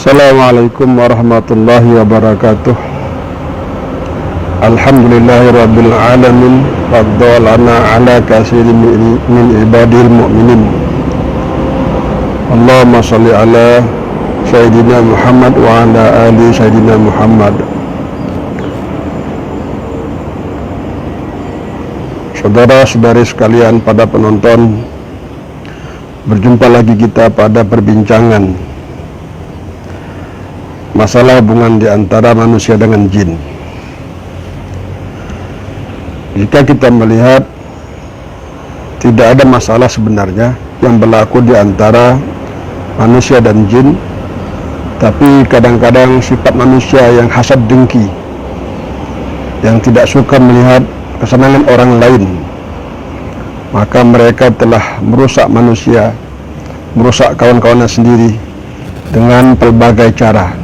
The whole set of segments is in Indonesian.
Assalamualaikum warahmatullahi wabarakatuh. Alhamdulillahirabbil alamin, faddalana ala katsirin min ibadil mu'minin. Allahumma shalli ala sayyidina Muhammad wa ala ali sayyidina Muhammad. Saudara-saudari sekalian, pada penonton, berjumpa lagi kita pada perbincangan masalah hubungan di antara manusia dengan jin. Jika kita melihat tidak ada masalah sebenarnya yang berlaku di antara manusia dan jin, tapi kadang-kadang sifat manusia yang hasad dengki, yang tidak suka melihat kesenangan orang lain, maka mereka telah merusak manusia, merusak kawan-kawannya sendiri dengan pelbagai cara.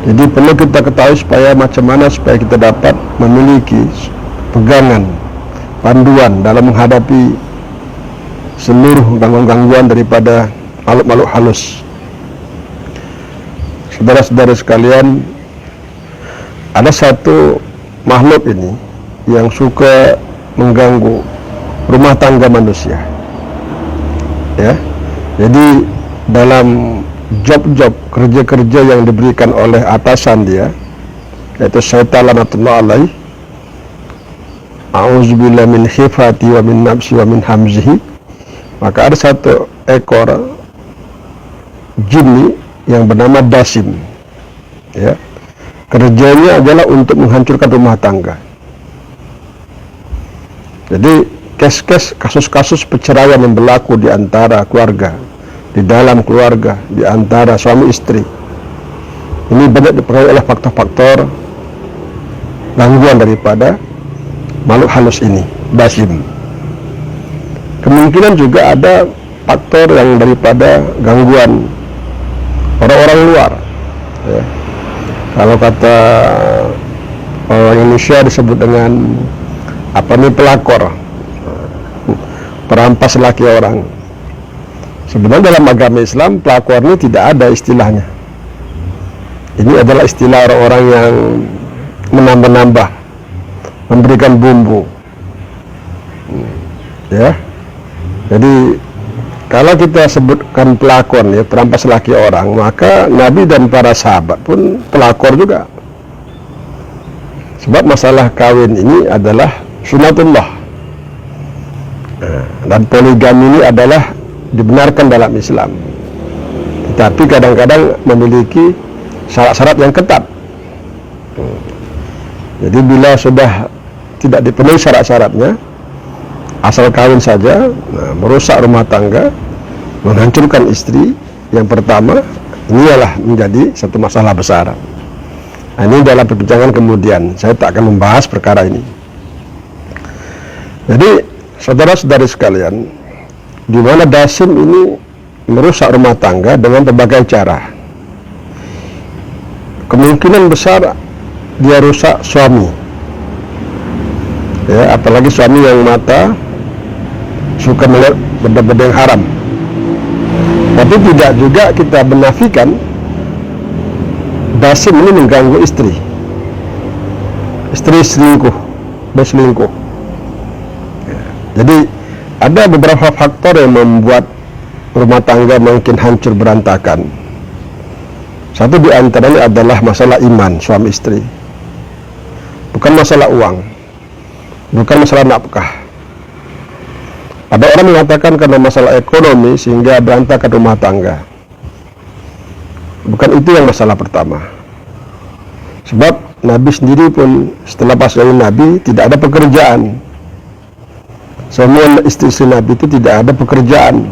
Jadi perlu kita ketahui supaya macam mana supaya kita dapat memiliki pegangan, panduan dalam menghadapi seluruh gangguan-gangguan daripada makhluk-makhluk halus. Saudara-saudara sekalian, ada satu makhluk ini yang suka mengganggu rumah tangga manusia. Ya. Jadi dalam job-job, kerja-kerja yang diberikan oleh atasan dia, yaitu syaitan laknatullah alaih, a'udzubillahi min khifati wa min nafsi wa min hamzihi, maka ada satu ekor jin yang bernama Dasim, ya. Kerjanya adalah untuk menghancurkan rumah tangga. Jadi kasus-kasus perceraian yang berlaku di antara keluarga, di dalam keluarga, di antara suami istri, ini banyak dipengaruhi oleh faktor-faktor gangguan daripada makhluk halus ini, Dasim. Kemungkinan juga ada faktor yang daripada gangguan orang-orang luar, ya. Kalau kata orang Indonesia disebut dengan pelakor, perampas laki orang. Sebenarnya dalam agama Islam pelakor ini tidak ada istilahnya. Ini adalah istilah orang-orang yang menambah-nambah, memberikan bumbu, ya. Jadi kalau kita sebutkan pelakor, ya, perampas laki orang, maka Nabi dan para sahabat pun pelakor juga. Sebab masalah kawin ini adalah sunatullah, dan poligami ini adalah dibenarkan dalam Islam, tetapi kadang-kadang memiliki syarat-syarat yang ketat. Jadi bila sudah tidak dipenuhi syarat-syaratnya, asal kawin saja, merusak rumah tangga, menghancurkan istri yang pertama, ini adalah menjadi satu masalah besar. Ini dalam perbincangan kemudian, saya tak akan membahas perkara ini. Jadi saudara-saudari sekalian, di mana Dasim ini merusak rumah tangga dengan berbagai cara. Kemungkinan besar dia rusak suami, ya, apalagi suami yang mata suka melihat benda-benda yang haram. Tapi tidak juga kita menafikan Dasim ini mengganggu istri selingkuh, berselingkuh. Jadi ada beberapa faktor yang membuat rumah tangga makin hancur berantakan. Satu di antaranya adalah masalah iman suami istri. Bukan masalah uang, bukan masalah nafkah. Ada orang mengatakan karena masalah ekonomi sehingga berantakan rumah tangga. Bukan itu yang masalah pertama. Sebab Nabi sendiri pun setelah pasca Nabi tidak ada pekerjaan. Semua istri-istri Nabi itu tidak ada pekerjaan.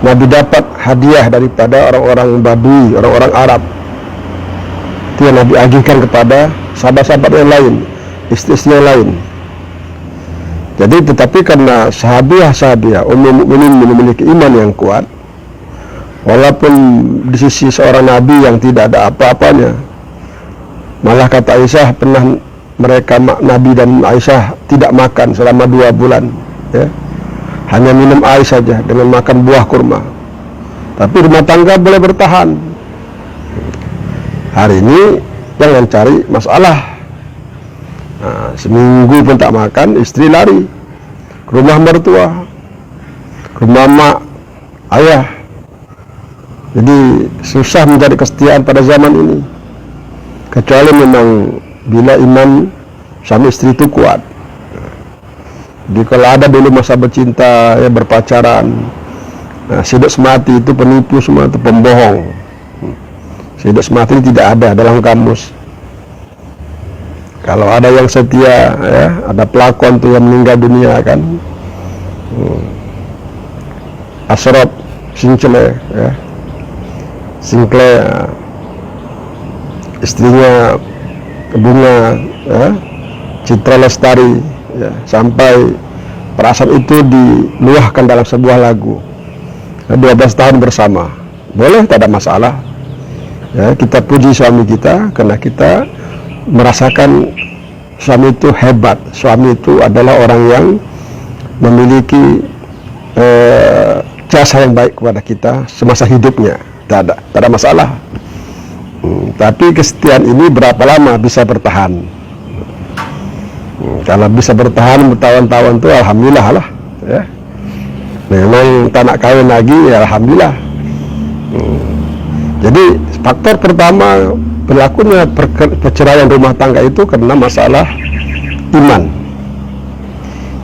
Nabi dapat hadiah daripada orang-orang Badui, orang-orang Arab. Itu yang Nabi agihkan kepada sahabat-sahabat yang lain, istri-istri yang lain. Jadi tetapi karena sahabiah ummul mukminin memiliki iman yang kuat, walaupun di sisi seorang Nabi yang tidak ada apa-apanya, malah kata Aisyah pernah mereka, Nabi dan Aisyah, tidak makan selama 2 bulan, ya. Hanya minum air saja dengan makan buah kurma. tapi rumah tangga boleh bertahan. Hari ini jangan cari masalah. Nah, seminggu pun tak makan, istri lari ke rumah mertua, ke rumah mak, ayah. Jadi susah mencari kesetiaan pada zaman ini, kecuali memang bila iman suami istri itu kuat. Jadi kalau ada dulu masa bercinta, ya berpacaran, nah, hidup semati itu penipu semua, itu pembohong. Hidup semati tidak ada dalam kamus. Kalau ada yang setia, ya, ada pelakon tuh yang meninggal dunia kan, Asrop Sinclair, ya, Sinclair, istrinya Bunga, ya, Citra Lestari, ya, sampai perasaan itu diluahkan dalam sebuah lagu. 12 tahun bersama, boleh, tak ada masalah. Ya, kita puji suami kita karena kita merasakan suami itu hebat. Suami itu adalah orang yang memiliki jasa yang baik kepada kita semasa hidupnya. Tak ada masalah. Tapi kesetiaan ini berapa lama bisa bertahan? Kalau bisa bertahan bertahun-tahun itu alhamdulillah lah, ya. Memang tak nak kawin lagi, ya alhamdulillah. Jadi faktor pertama berlakunya perceraian rumah tangga itu karena masalah iman.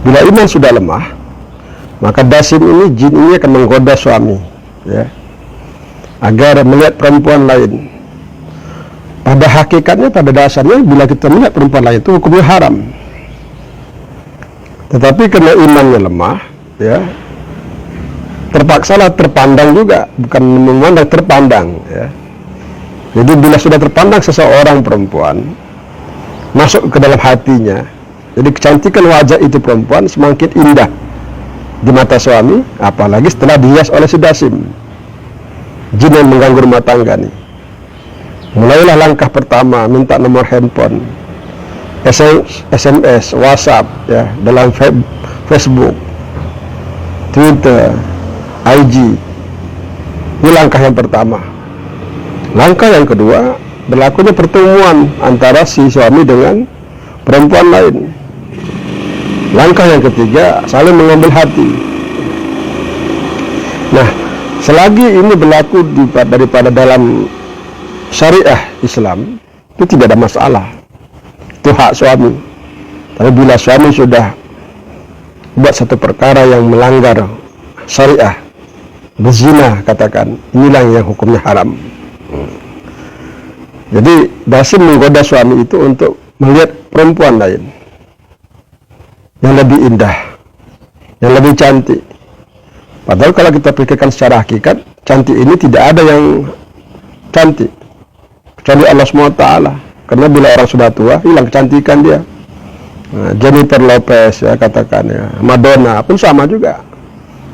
Bila iman sudah lemah, maka dasim ini, jin ini akan menggoda suami, ya, agar melihat perempuan lain. Pada hakikatnya, pada dasarnya, bila kita melihat perempuan lain itu hukumnya haram. Tetapi karena imannya lemah, ya, terpaksalah terpandang juga, bukan memandang, terpandang, ya. Jadi bila sudah terpandang seseorang perempuan masuk ke dalam hatinya, jadi kecantikan wajah itu perempuan semakin indah di mata suami, apalagi setelah dihias oleh si dasim, jin yang mengganggu rumah tangga nih. Mulailah langkah pertama, minta nomor handphone, SMS, WhatsApp, ya, dalam Facebook, Twitter, IG. Ini langkah yang pertama. Langkah yang kedua, berlakunya pertemuan antara si suami dengan perempuan lain. Langkah yang ketiga, saling mengambil hati. Nah, selagi ini berlaku daripada dalam syariah Islam, itu tidak ada masalah. Itu hak suami. Tapi bila suami sudah buat satu perkara yang melanggar syariah, berzina katakan, inilah yang hukumnya haram. Jadi dasim menggoda suami itu untuk melihat perempuan lain yang lebih indah, yang lebih cantik. Padahal kalau kita pikirkan secara hakikat, cantik ini tidak ada yang cantik kecuali Allah SWT. Karena bila orang sudah tua, hilang kecantikan dia. Nah, Jennifer Lopez, ya, katakan, ya, Madonna pun sama juga.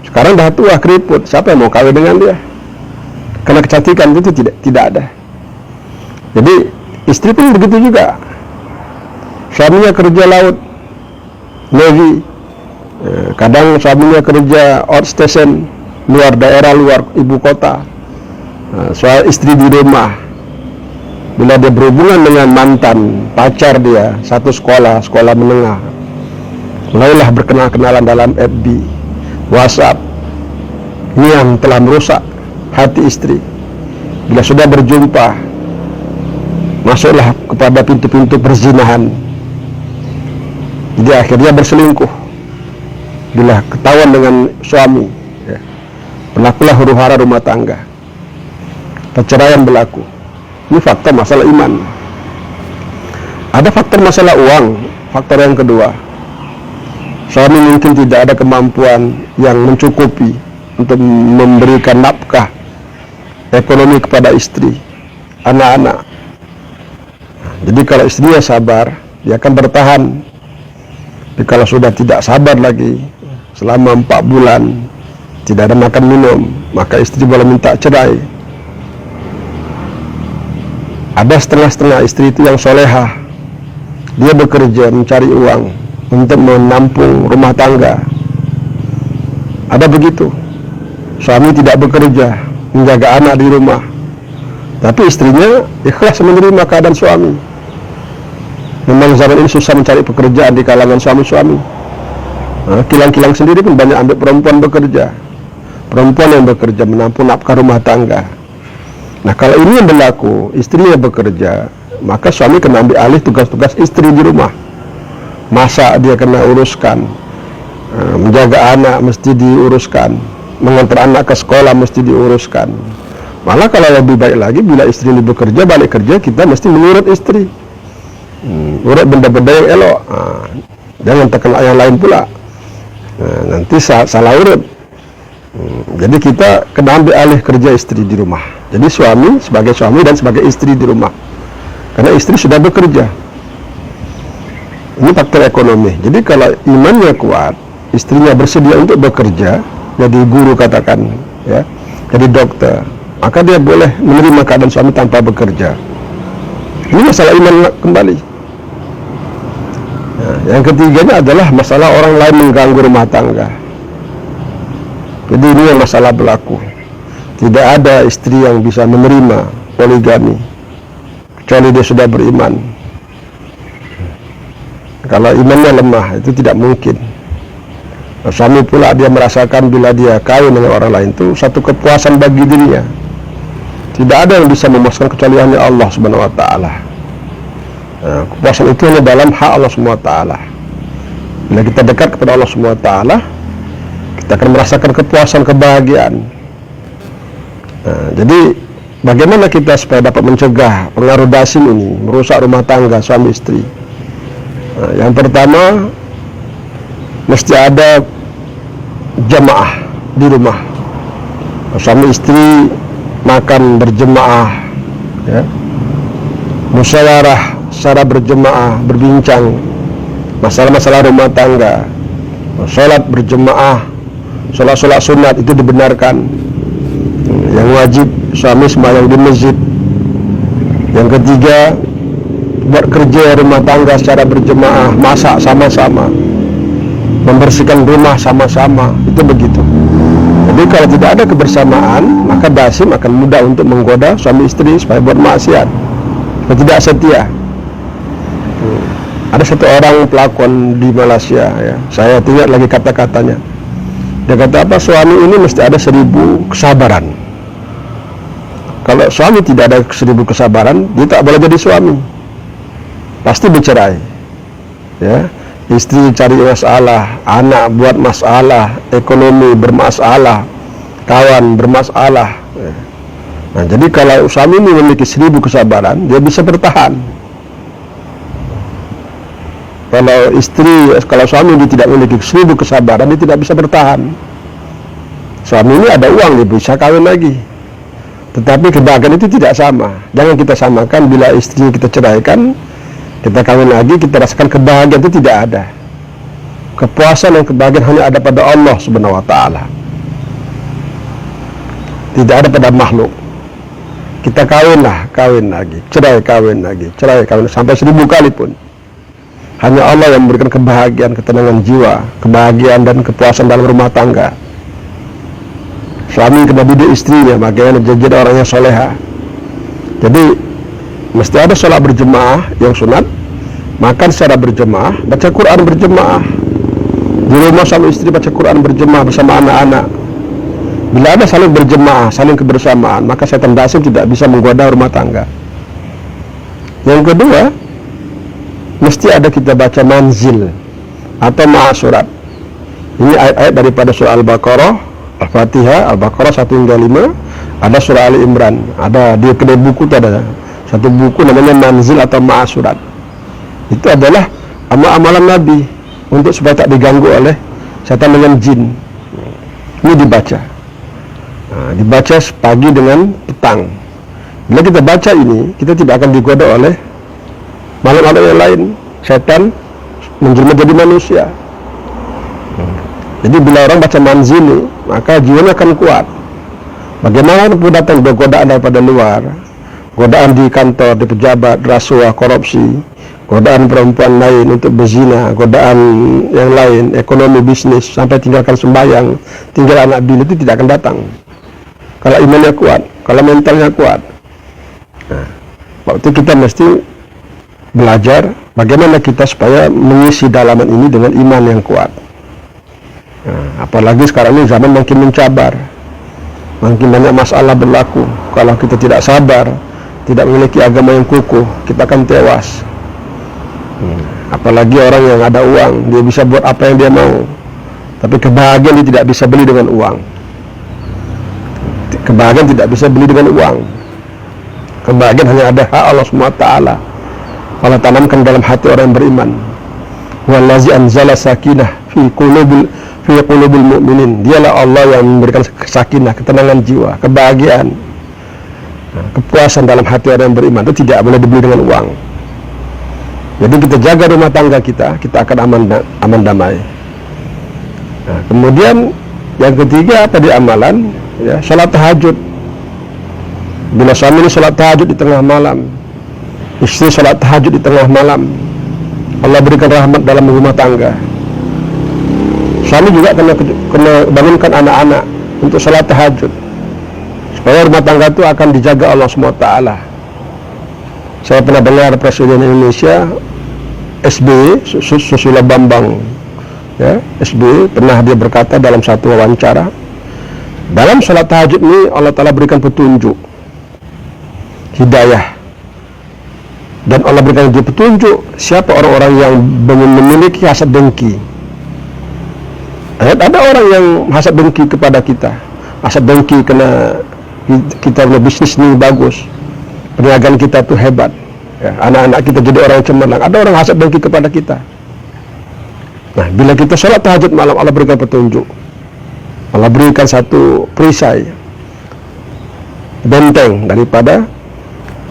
Sekarang dah tua, keriput, siapa yang mau kawin dengan dia? Karena kecantikan itu tidak ada. Jadi istri pun begitu juga. Suaminya kerja laut, Navy, kadang suaminya kerja outstation, luar daerah, luar ibu kota. Soal istri di rumah, bila dia berhubungan dengan mantan pacar dia, satu sekolah menengah, mulailah berkenal-kenalan dalam FB, WhatsApp. Ini yang telah merusak hati istri. Bila sudah berjumpa, masuklah kepada pintu-pintu perzinahan. Jadi akhirnya berselingkuh. Bila ketahuan dengan suami, ya, berlakulah huru-hara rumah tangga. Perceraian berlaku. Ini faktor masalah iman. Ada faktor masalah uang. Faktor yang kedua, suami mungkin tidak ada kemampuan yang mencukupi untuk memberikan nafkah ekonomi kepada istri, anak-anak. Jadi kalau istrinya sabar, dia akan bertahan. Tapi kalau sudah tidak sabar lagi, selama 4 bulan tidak ada makan minum, maka istri boleh minta cerai. Ada setengah-setengah istri itu yang solehah, dia bekerja mencari uang untuk menampung rumah tangga. Ada begitu, suami tidak bekerja, menjaga anak di rumah. Tapi istrinya ikhlas menerima keadaan suami. Memang zaman ini susah mencari pekerjaan di kalangan suami-suami. Kilang-kilang sendiri pun banyak ambil perempuan bekerja. Perempuan yang bekerja menampung nafkah rumah tangga. Nah, kalau ini yang berlaku, istrinya bekerja, maka suami kena ambil alih tugas-tugas istri di rumah. Masak dia kena uruskan, menjaga anak mesti diuruskan, mengantar anak ke sekolah mesti diuruskan. Malah kalau lebih baik lagi, bila istri ini bekerja, balik kerja, kita mesti mengurut istri, urut benda-benda yang elok, jangan terkena yang lain pula. Nanti salah urut. Jadi kita kena ambil alih kerja istri di rumah. Jadi suami sebagai suami dan sebagai istri di rumah, karena istri sudah bekerja. Ini faktor ekonomi. Jadi kalau imannya kuat, istrinya bersedia untuk bekerja, jadi guru katakan, ya, jadi dokter, maka dia boleh menerima keadaan suami tanpa bekerja. Ini masalah iman kembali. Nah, yang ketiganya adalah masalah orang lain mengganggu rumah tangga. Jadi ini yang masalah berlaku. Tidak ada istri yang bisa menerima poligami kecuali dia sudah beriman. Kalau imannya lemah, itu tidak mungkin. Suami pula dia merasakan bila dia kawin dengan orang lain itu satu kepuasan bagi dirinya. Tidak ada yang bisa memuaskan kecuali hanya Allah Subhanahu wa taala. Kepuasan itu hanya dalam hak Allah Subhanahu wa taala. Bila kita dekat kepada Allah Subhanahu wa taala, kita akan merasakan kepuasan, kebahagiaan. Jadi bagaimana kita supaya dapat mencegah pengaruh dasim ini merusak rumah tangga suami istri? Yang pertama, mesti ada jamaah di rumah. Suami istri makan berjemaah, ya, musyawarah secara berjemaah, berbincang masalah-masalah rumah tangga, sholat berjemaah, sholat sunat itu dibenarkan. Yang wajib suami sembahyang di masjid. Yang ketiga, buat kerja rumah tangga secara berjemaah, masak sama-sama, membersihkan rumah sama-sama, itu begitu. Jadi kalau tidak ada kebersamaan, maka dasim akan mudah untuk menggoda suami istri supaya buat maksiat, supaya tidak setia. Ada satu orang pelakon di Malaysia, ya, saya ingat lagi kata-katanya. Dia kata apa? Suami ini mesti ada 1000 kesabaran. Kalau suami tidak ada 1000 kesabaran, dia tak boleh jadi suami. Pasti bercerai. Ya, istri cari masalah, anak buat masalah, ekonomi bermasalah, kawan bermasalah. Ya. Nah, jadi kalau suami ini memiliki 1000 kesabaran, dia bisa bertahan. Kalau suami dia tidak memiliki 1000 kesabaran, dia tidak bisa bertahan. Suami ini ada uang, dia bisa kawin lagi. Tetapi kebahagiaan itu tidak sama. Jangan kita samakan bila istri kita ceraikan, kita kawin lagi, kita rasakan kebahagiaan itu tidak ada. Kepuasan dan kebahagiaan hanya ada pada Allah Subhanahu wa taala. Tidak ada pada makhluk. Kita kawin lagi, cerai kawin lagi, cerai kawin sampai 1000 kali pun. Hanya Allah yang memberikan kebahagiaan, ketenangan jiwa, kebahagiaan dan kepuasan dalam rumah tangga. Suami kena didik istrinya, bagaimana jadi orang yang soleha. Jadi mesti ada sholat berjemaah yang sunat, makan secara berjemaah, baca Quran berjemaah. Di rumah suami istri baca Quran berjemaah bersama anak-anak. Bila ada saling berjemaah, saling kebersamaan, maka setan dasim tidak bisa menggoda rumah tangga. Yang kedua, mesti ada kita baca manzil atau ma'asurat. Ini ayat-ayat daripada surah Al-Baqarah, Al-Fatihah, Al-Baqarah 1 hingga 5, ada surah Ali Imran, ada di kedai buku itu ada satu buku namanya manzil atau ma'asurat. Itu adalah amalan Nabi untuk supaya tak diganggu oleh setan dengan jin. Ini dibaca. Dibaca pagi dengan petang. Bila kita baca ini, kita tidak akan digoda oleh malam-malam yang lain. Setan menjelma jadi manusia. Jadi bila orang baca manzil, maka jiwanya akan kuat. Bagaimana pun datang godaan daripada luar, godaan di kantor, di pejabat, rasuah, korupsi, godaan perempuan lain untuk berzina, godaan yang lain, ekonomi, bisnis, sampai tinggalkan sembahyang, tinggal anak bini, itu tidak akan datang. kalau imannya kuat, kalau mentalnya kuat. Nah, waktu kita mesti belajar bagaimana kita supaya mengisi dalaman ini dengan iman yang kuat. Nah, apalagi sekarang ini zaman makin mencabar, makin banyak masalah berlaku. Kalau kita tidak sabar, tidak memiliki agama yang kukuh, kita akan tewas. Apalagi orang yang ada uang, dia bisa buat apa yang dia mau, tapi kebahagiaan dia tidak bisa beli dengan uang. Kebahagiaan tidak bisa beli dengan uang. Kebahagiaan hanya ada hak Allah SWT. Allah tanamkan dalam hati orang yang beriman. Wallazi anzala sakinah fi qulubil mu'minin. Dialah Allah yang memberikan sakinah, ketenangan jiwa, kebahagiaan, kepuasan dalam hati orang yang beriman. Itu tidak boleh dibeli dengan uang. Jadi kita jaga rumah tangga kita akan aman damai. Nah, kemudian yang ketiga tadi amalan, ya, salat tahajud. Bila suami ini salat tahajud di tengah malam, istri salat tahajud di tengah malam, Allah berikan rahmat dalam rumah tangga. Suami juga kena bangunkan anak-anak untuk salat tahajud, supaya rumah tangga itu akan dijaga Allah SWT. Saya pernah dengar Presiden Indonesia SBY, Susilo Bambang, ya, SBY pernah dia berkata dalam satu wawancara, dalam salat tahajud ini Allah Ta'ala berikan petunjuk, hidayah, dan Allah berikan dia petunjuk siapa orang-orang yang memiliki hasad dengki. Ada orang yang hasad dengki kepada kita, hasad dengki karena kita punya bisnis ini bagus, perniagaan kita tuh hebat, ya, anak-anak kita jadi orang yang cemerlang. Ada orang hasad dengki kepada kita. Nah, bila kita sholat tahajud malam, Allah berikan petunjuk, Allah berikan satu perisai, benteng daripada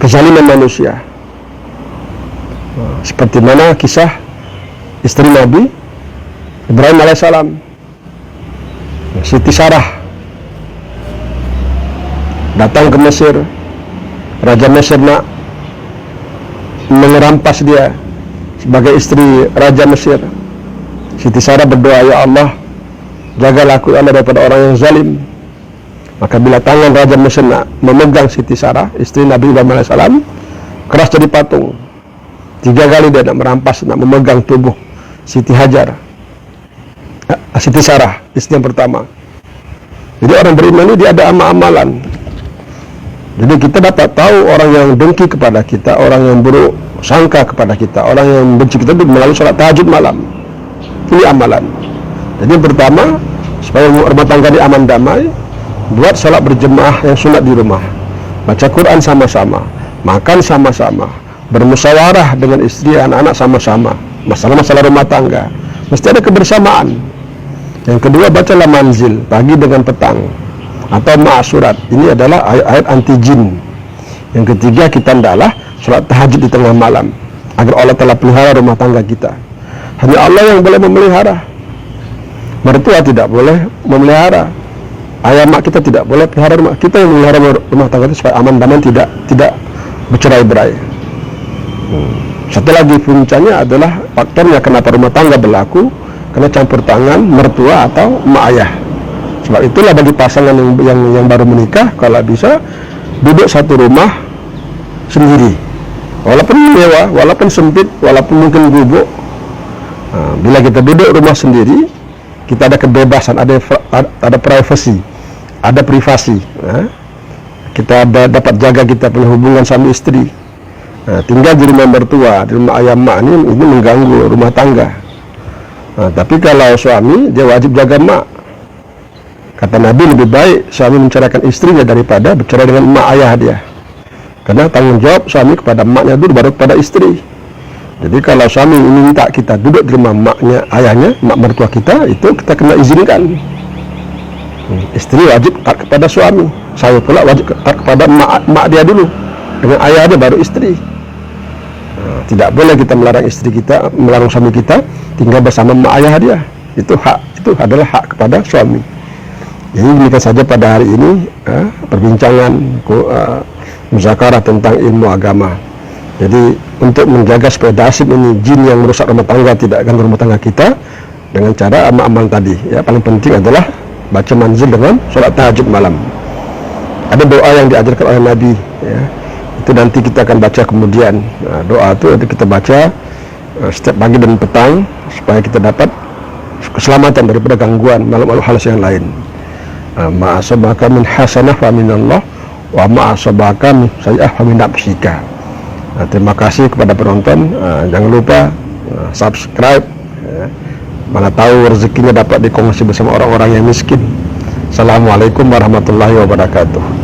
kezaliman manusia. Seperti mana kisah istri Nabi Ibrahim alaihissalam, Siti Sarah datang ke Mesir. Raja Mesir nak merampas dia sebagai istri Raja Mesir. Siti Sarah berdoa, ya Allah, jagalah aku Allah daripada orang yang zalim. Maka bila tangan Raja Mesir nak memegang Siti Sarah, istri Nabi Ibrahim alaihissalam, keras jadi patung. 3 kali dia nak merampas, nak memegang tubuh Siti Hajar, Siti Sarah, istri yang pertama. Jadi orang beriman ini dia ada amalan. Jadi kita dapat tahu orang yang dengki kepada kita, orang yang buruk sangka kepada kita, orang yang benci kita itu melalui sholat tahajud malam. Ini amalan. Jadi yang pertama, supaya rumah tangga ini aman damai, buat sholat berjemaah yang sunat di rumah, baca Quran sama-sama, makan sama-sama, bermusyawarah dengan istri, anak-anak sama-sama, masalah-masalah rumah tangga mesti ada kebersamaan. Yang kedua, bacalah manzil pagi dengan petang atau ma'asurat. Ini adalah ayat anti jin. Yang ketiga, kita hendaklah sholat tahajud di tengah malam agar Allah telah pelihara rumah tangga kita. Hanya Allah yang boleh memelihara. Mertua tidak boleh memelihara, ayah mak kita tidak boleh pelihara rumah. Kita yang memelihara rumah tangga itu supaya aman damai, tidak bercerai-berai. Satu lagi puncanya adalah faktornya kenapa rumah tangga berlaku, karena campur tangan mertua atau mak ayah. Sebab itulah bagi pasangan yang baru menikah, kalau bisa duduk satu rumah sendiri, walaupun mewah, walaupun sempit, walaupun mungkin gubuk. Bila kita duduk rumah sendiri, kita ada kebebasan, ada privacy, ada privasi. Kita dapat jaga kita punya hubungan suami istri. Tinggal di rumah mertua, di rumah ayah mak ini mengganggu rumah tangga. Tapi kalau suami, dia wajib jaga mak. Kata Nabi, lebih baik suami menceraikan istrinya daripada bercerai dengan mak ayah dia, karena tanggung jawab suami kepada maknya dulu, baru kepada istri. Jadi kalau suami minta kita duduk di rumah maknya, ayahnya, mak mertua kita, itu kita kena izinkan. Istri wajib taat kepada suami, saya pula wajib taat kepada mak dia dulu, dengan ayah dia baru istri. Tidak boleh kita melarang istri kita, melarang suami kita tinggal bersama mak ayah dia. Itu adalah hak kepada suami. Jadi demikian saja pada hari ini perbincangan muzakarah tentang ilmu agama. Jadi untuk menjaga supaya dasib ini, jin yang merusak rumah tangga tidak ganggu rumah tangga kita, dengan cara amal-amal tadi. Ya, paling penting adalah baca manzil dengan sholat tahajud malam. Ada doa yang diajarkan oleh Nabi, ya. Itu nanti kita akan baca kemudian. Nah, doa itu nanti kita baca setiap pagi dan petang supaya kita dapat keselamatan daripada gangguan malam hal yang lain. Ma asabaka min hasanah fa minallah wa ma asabaka min sayyi'ah fa min nafsika. Terima kasih kepada penonton. Jangan lupa subscribe, ya. Mana tahu rezekinya dapat dikongsi bersama orang-orang yang miskin. Assalamualaikum warahmatullahi wabarakatuh.